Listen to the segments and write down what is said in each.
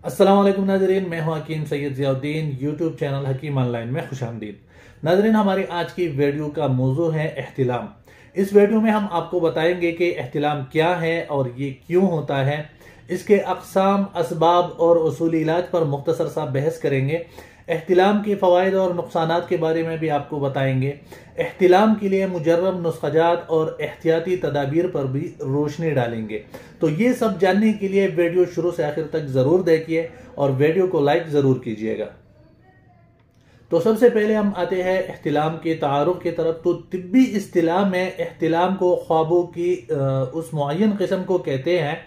अस्सलाम वालेकुम नाजरीन, मैं हूं हकीम सैयद ज़ियाउद्दीन। यूट्यूब चैनल हकीम ऑनलाइन में खुशामदीद। नाजरीन, हमारी आज की वीडियो का मौजू है एहतिलाम। इस वीडियो में हम आपको बताएंगे कि एहतिलाम क्या है और ये क्यों होता है, इसके अक़साम, असबाब और उसूली इलाज पर मुख्तसर सा बहस करेंगे। एहतिलाम के फ़वाइद और नुकसानात के बारे में भी आपको बताएंगे। एहतिलाम के लिए मुजर्रब नुस्ख़ाजात और एहतियाती तदाबीर पर भी रोशनी डालेंगे। तो ये सब जानने के लिए वीडियो शुरू से आखिर तक ज़रूर देखिए और वीडियो को लाइक ज़रूर कीजिएगा। तो सबसे पहले हम आते हैं एहतिलाम के तारुफ की तरफ। तो तिब्बी इस्तिलाह में एहतिलाम को ख्वाबों की उस मुअय्यन किस्म को कहते हैं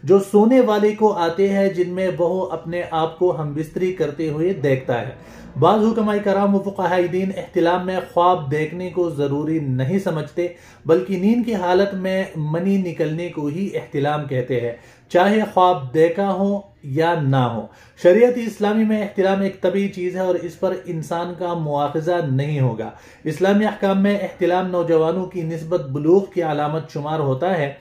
जो सोने वाले को आते हैं, जिनमें वह अपने आप को हमबिस्तरी करते हुए देखता है। बाज़ हुक्माए कराम व फुक़हाए दीन एहतिलाम में ख्वाब देखने को ज़रूरी नहीं समझते, बल्कि नींद की हालत में मनी निकलने को ही एहतिलाम कहते हैं, चाहे ख्वाब देखा हो या ना हो। शरीयत इस्लामी में एहतिलाम एक तबी चीज़ है और इस पर इंसान का मुआखज़ा नहीं होगा। इस्लामी अहकाम में एहतिलाम नौजवानों की निस्बत बुलूग की अलामत शुमार होता है।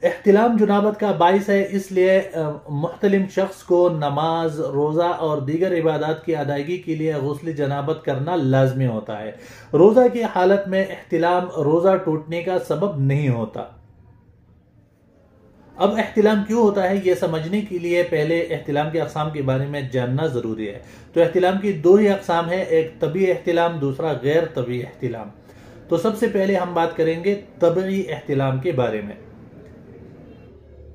एहतिलाम जुनाबत का बाइस है, इसलिए मुहतलिम शख्स को नमाज, रोज़ा और दीगर इबादत की अदायगी के लिए गुस्ल जनाबत करना लाजमी होता है। रोज़ा की हालत में एहतिलाम रोज़ा टूटने का सबब नहीं होता। अब एहतिलाम क्यों होता है, यह समझने के लिए पहले एहतिलाम के अक़साम के बारे में जानना ज़रूरी है। तो एहतिलाम की दो ही अक़साम है, एक तबी एहतिलाम, दूसरा गैर तबी एहतिलाम। तो सबसे पहले हम बात करेंगे तबी एहतिलाम के बारे में।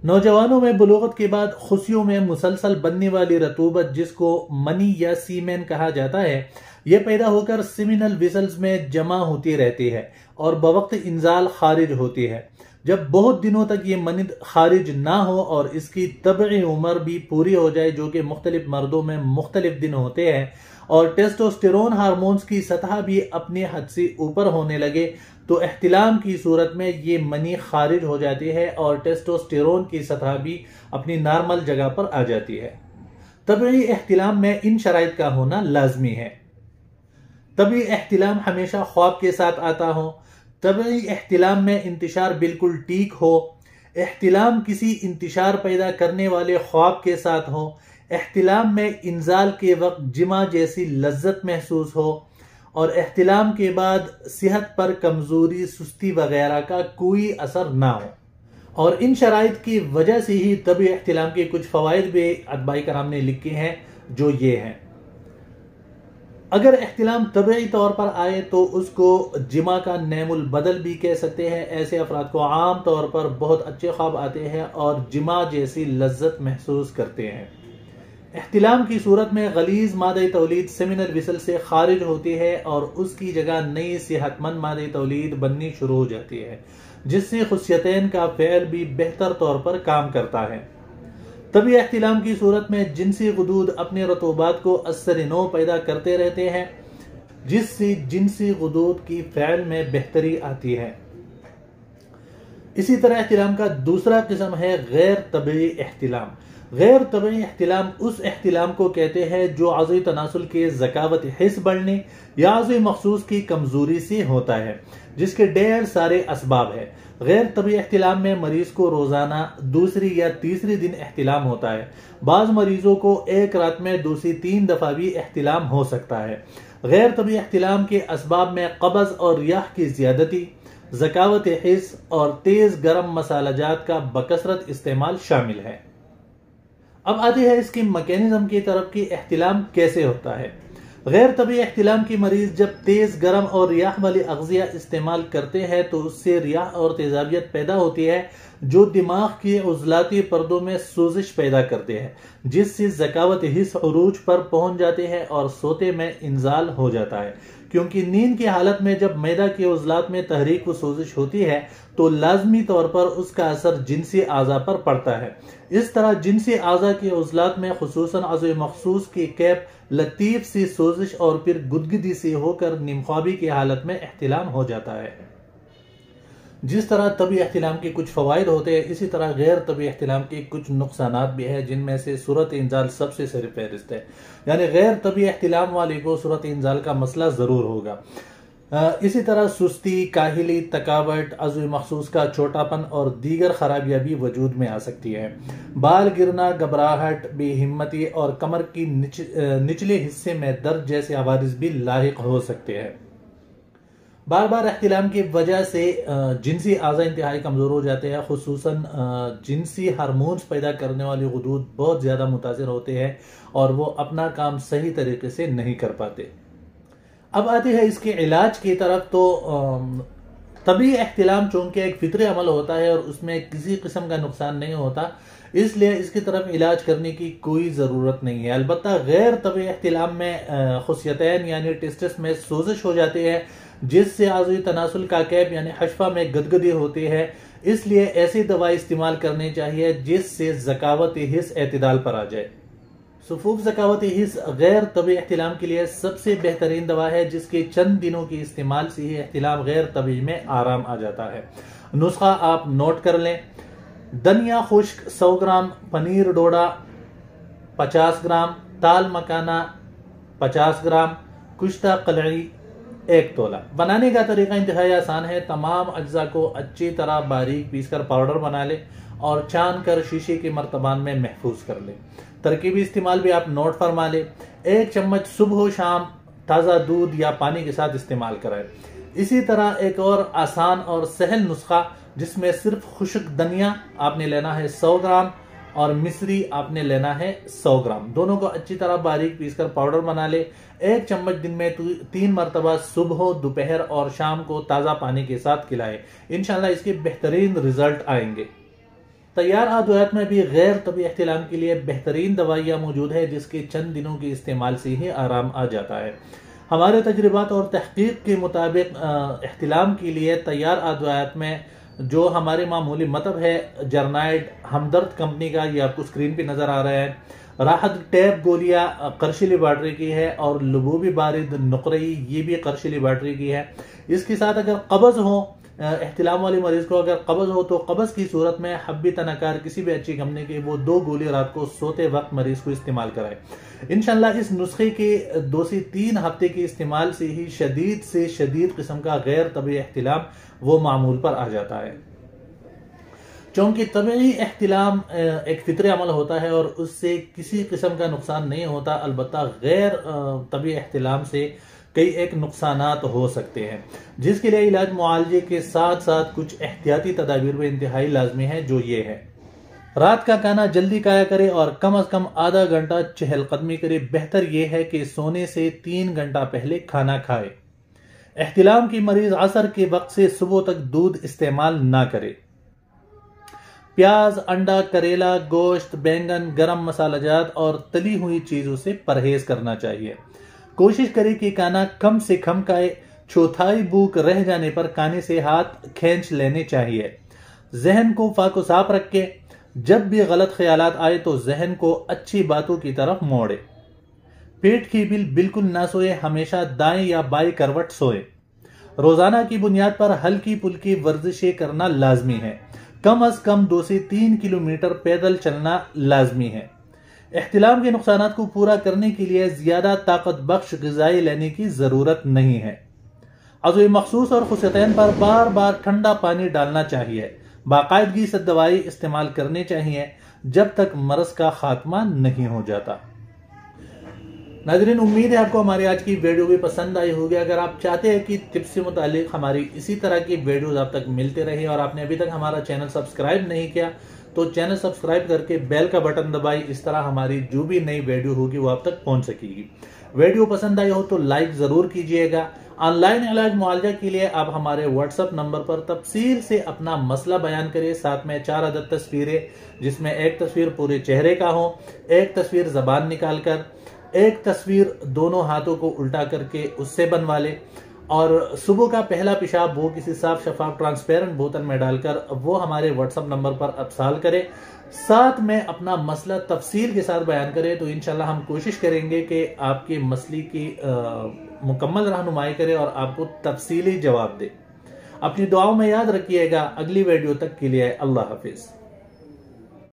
नौजवानों में बुलूगत के बाद खुशियों में मुसलसल बनने वाली रतूबत, जिसको मनी या सीमेन कहा जाता है, यह पैदा होकर सेमिनल वेसल्स में जमा होती रहती है और बवक्त इंजाल खारिज होती है। जब बहुत दिनों तक ये मनी खारिज ना हो और इसकी तबई उम्र भी पूरी हो जाए, जो कि मुख्तलिफ मर्दों में मुख्तलिफ दिन होते हैं, और टेस्टोस्टेरोन हार्मोन्स की सतह भी अपनी हद से ऊपर होने लगे, तो एहतिलाम की सूरत में ये मनी खारिज हो जाती है और टेस्टोस्टेरोन की सतह भी अपनी नॉर्मल जगह पर आ जाती है। तबई एहतिलाम में इन शराइत का होना लाजमी है। तबई एहतिलाम हमेशा ख्वाब के साथ आता हो। तबई एहतिलाम में इंतिशार बिल्कुल ठीक हो। एहतिलाम किसी इंतिशार पैदा करने वाले ख्वाब के साथ हो। एहतिलाम में इंजाल के वक्त जिमा जैसी लज्जत महसूस हो और एहतिलाम के बाद सेहत पर कमजोरी, सुस्ती वगैरह का कोई असर ना हो। और इन शराइत की वजह से ही तबी एहतिलाम के कुछ फवाइद भी अतबाई कराम ने लिखे हैं, जो ये हैं। अगर एहतिलाम तबई तौर पर आए तो उसको जिमा का नैमुल बदल भी कह सकते हैं। ऐसे अफराद को आम तौर पर बहुत अच्छे ख्वाब आते हैं और जिमा जैसी लज्जत महसूस करते हैं। एहतिलाम की सूरत में गलीज मादे तौलीद सेमिनल विसल से खारिज होती है और उसकी जगह नई सेहतमंद मादे तौलीद बननी शुरू हो जाती है, जिससे खुशियतैन का फ़ेल भी बेहतर तौर पर काम करता है। तभी एहतिलाम की सूरत में जिनसी गुदूद अपने रतूबात को असर नो पैदा करते रहते हैं, जिससे जिनसी गुदूद की फ़ेल में बेहतरी आती है। इसी तरह एहतिलाम का दूसरा किस्म है गैर तबई एहतिलाम। गैर तबई एहतिलाम उस एहतिलाम को कहते हैं जो आज़ी तनासुल के ज़कावत हिस्स बढ़ने या आज़ी मखसूस की कमजोरी से होता है, जिसके ढेर सारे असबाब है। गैर तबई एहतिलाम में मरीज को रोजाना दूसरी या तीसरी दिन एहतिलाम होता है। बाज मरीजों को एक रात में 2 से 3 दफा भी एहतिलाम हो सकता है। गैर तबई एहतिलाम के असबाब में कब्ज़ और रियाह की ज़्यादती, ज़कावत हिस्स और तेज गर्म मसालाजात का बकसरत इस्तेमाल शामिल है। अब आते हैं इसकी मैकेनिज्म की तरफ कि एहतिलाम कैसे होता है। गैर तबी एहतिलाम की मरीज जब तेज गर्म और रियाह वाली अग़ज़िया इस्तेमाल करते हैं तो उससे रियाह और तेजाबियत पैदा होती है, जो दिमाग के उज़लाती पर्दों में सोजिश पैदा करते हैं, जिससे ज़कावत हिस्स उरूज पर पहुंच जाते हैं और सोते में इंजाल हो जाता है। क्योंकि नींद की हालत में जब मैदा के उज़लात में तहरीक व सोजिश होती है तो लाजमी तौर पर उसका असर जिनसी आज़ा पर पड़ता है। इस तरह जिनसी आज़ा के उज़लात में खुसूसन अज़्व मखसूस की कैप लतीफ़ सी सोजिश और फिर गुदगुदी से होकर निमख्वाबी की हालत में एहतिलाम हो जाता है। जिस तरह तबी एहतिलाम के कुछ फ़वाइद होते हैं, इसी तरह गैर तबी एहतिलाम के कुछ नुकसानात भी हैं, जिनमें से सूरत इंजाल सबसे सरफहरिस्त है। यानी गैर तबी एहतिलाम वाले को सूरत इंजाल का मसला ज़रूर होगा। इसी तरह सुस्ती, काहिली, थकावट, अज़्व मखसूस का छोटापन और दीगर खराबियां भी वजूद में आ सकती हैं। बाल गिरना, घबराहट, बेहिम्मती और कमर की निचले हिस्से में दर्द जैसे हवादिस भी लाहिक हो सकते हैं। बार बार एहतिलाम की वजह से जिनसी आज़ा इंतहाई कमज़ोर हो जाते हैं, खुसूसन जिनसी हार्मोन्स पैदा करने वाले गुदूद बहुत ज़्यादा मुतासिर होते हैं और वो अपना काम सही तरीके से नहीं कर पाते। अब आते हैं इसके इलाज की तरफ। तो तभी एहतिलाम चूंकि एक फितरी अमल होता है और उसमें किसी किस्म का नुकसान नहीं होता, इसलिए इसकी तरफ इलाज करने की कोई ज़रूरत नहीं है। अलबत्ता गैर तभी एहतिलाम में खुसियतैन यानी टेस्टिस में सोजिश हो जाती है, जिससे आज़वी तनासुल का कैब यानी हशफा में गदगदी होती है। इसलिए ऐसी दवा इस्तेमाल करनी चाहिए जिससे ज़कावत हिस्स एतदाल पर आ जाए। सुफूफ ज़कावत हिस्स गैर तबी एहतिलाम के लिए सबसे बेहतरीन दवा है, जिसके चंद दिनों के इस्तेमाल से ही एहतिलाम गैर तबी में आराम आ जाता है। नुस्खा आप नोट कर लें। धनिया खुश्क 100 ग्राम, पनीर डोडा 50 ग्राम, ताल मकाना 50 ग्राम, कुश्ता कलई 1 तोला। बनाने का तरीका इंतहाई आसान है। तमाम अज्जा को अच्छी तरह बारीक पीसकर पाउडर बना ले और छान कर शीशे के मर्तबान में महफूज कर ले। तरकीबी इस्तेमाल भी आप नोट फरमा ले। 1 चम्मच सुबह शाम ताज़ा दूध या पानी के साथ इस्तेमाल करें। इसी तरह एक और आसान और सहल नुस्खा, जिसमें सिर्फ खुश्क धनिया आपने लेना है 100 ग्राम और मिश्री आपने लेना है 100 ग्राम। दोनों को अच्छी तरह बारीक पीसकर पाउडर बना ले। 1 चम्मच दिन में 3 मरतबा सुबह, दोपहर और शाम को ताज़ा पानी के साथ खिलाएं। इंशाल्लाह इसके बेहतरीन रिजल्ट आएंगे। तैयार अद्वियात में भी गैर तबी एहतिलाम के लिए बेहतरीन दवाइयाँ मौजूद है, जिसके चंद दिनों के इस्तेमाल से ही आराम आ जाता है। हमारे तजुर्बात और तहकीक के मुताबिक एहतिलाम के लिए तैयार अद्वियात में जो हमारे मामूली मतलब है जर्नाइड हमदर्द कंपनी का, ये आपको स्क्रीन पे नजर आ रहा है। राहत टैब गोलियां करशी लेबॉर्ट्री की है और लबूबी बारिद नुकरई ये भी करशी लेबॉर्ट्री की है। इसके साथ अगर कब्ज हो, एहतिलाम वाले मरीज को अगर कब्ज हो तो कब्ज की सूरत में हब्बी तनाकार किसी भी अच्छी कंपनी की वो 2 गोली रात को सोते वक्त मरीज को इस्तेमाल कराए। इंशाल्लाह इस नुस्खे के 2 से 3 हफ्ते के इस्तेमाल से ही शदीद से शदीद किस्म का गैर तबी एहतिलाम वो मामूल पर आ जाता है। चूंकि तबी एहतिलाम एक फितरी अमल होता है और उससे किसी किस्म का नुकसान नहीं होता, अलबत्ता गैर तबी एहतिलाम से कई एक नुकसानात हो सकते हैं, जिसके लिए इलाज मुआलजे के साथ साथ कुछ एहतियाती तदाबीर भी इंतहाई लाजमी है, जो ये है। रात का खाना जल्दी खाया करे और कम से कम आधा घंटा चहलकदमी करे। बेहतर यह है कि सोने से 3 घंटा पहले खाना खाए। एहतिलाम की मरीज असर के वक्त से सुबह तक दूध इस्तेमाल ना करे। प्याज, अंडा, करेला, गोश्त, बैंगन, गरम मसालाजात और तली हुई चीजों से परहेज करना चाहिए। कोशिश करें कि खाना कम से कम खाए। चौथाई भूख रह जाने पर खाने से हाथ खींच लेने चाहिए। जहन को फाको साफ रखे। जब भी गलत ख्यालात आए तो जहन को अच्छी बातों की तरफ मोड़े। पेट की बिल्कुल ना सोए, हमेशा दाएं या बाएं करवट सोए। रोजाना की बुनियाद पर हल्की फुल्की वर्जिशें करना लाजमी है। कम अज कम 2 से 3 किलोमीटर पैदल चलना लाजमी है। एहतिलाम के नुकसानात को पूरा करने के लिए ज्यादा ताकत बख्श ग़िज़ाएं लेने की जरूरत नहीं है। अज़्व मखसूस और खुसियतैन पर बार बार ठंडा पानी डालना चाहिए। बाकायदगी से दवाई इस्तेमाल करनी चाहिए जब तक मरज का खात्मा नहीं हो जाता। नाज़रीन, उम्मीद है आपको हमारी आज की वीडियो भी पसंद आई होगी। अगर आप चाहते हैं कि टिप्स से मुतालिक हमारी इसी तरह की वीडियोस आप तक मिलते रहे और आपने अभी तक हमारा चैनल सब्सक्राइब नहीं किया तो चैनल सब्सक्राइब करके बेल का बटन दबाई। इस तरह हमारी जो भी नई वीडियो होगी वो आप तक पहुंच सकेगी। वीडियो पसंद आई हो तो लाइक जरूर कीजिएगा। ऑनलाइन इलाज मुआलजा के लिए आप हमारे व्हाट्सएप नंबर पर तफसील से अपना मसला बयान करें। साथ में 4 अदद तस्वीरें, जिसमें एक तस्वीर पूरे चेहरे का हो, एक तस्वीर जबान निकालकर, एक तस्वीर दोनों हाथों को उल्टा करके उससे बनवा ले और सुबह का पहला पेशाब वो किसी साफ शफाफ ट्रांसपेरेंट बोतल में डालकर वो हमारे व्हाट्सएप नंबर पर अरसाल करें। साथ में अपना मसला तफसील के साथ बयान करें तो इंशाल्लाह हम कोशिश करेंगे कि आपके मसले की मुकम्मल रहनुमाई करें और आपको तफसीली जवाब दे। अपनी दुआओं में याद रखिएगा। अगली वीडियो तक के लिए अल्लाह हाफिज।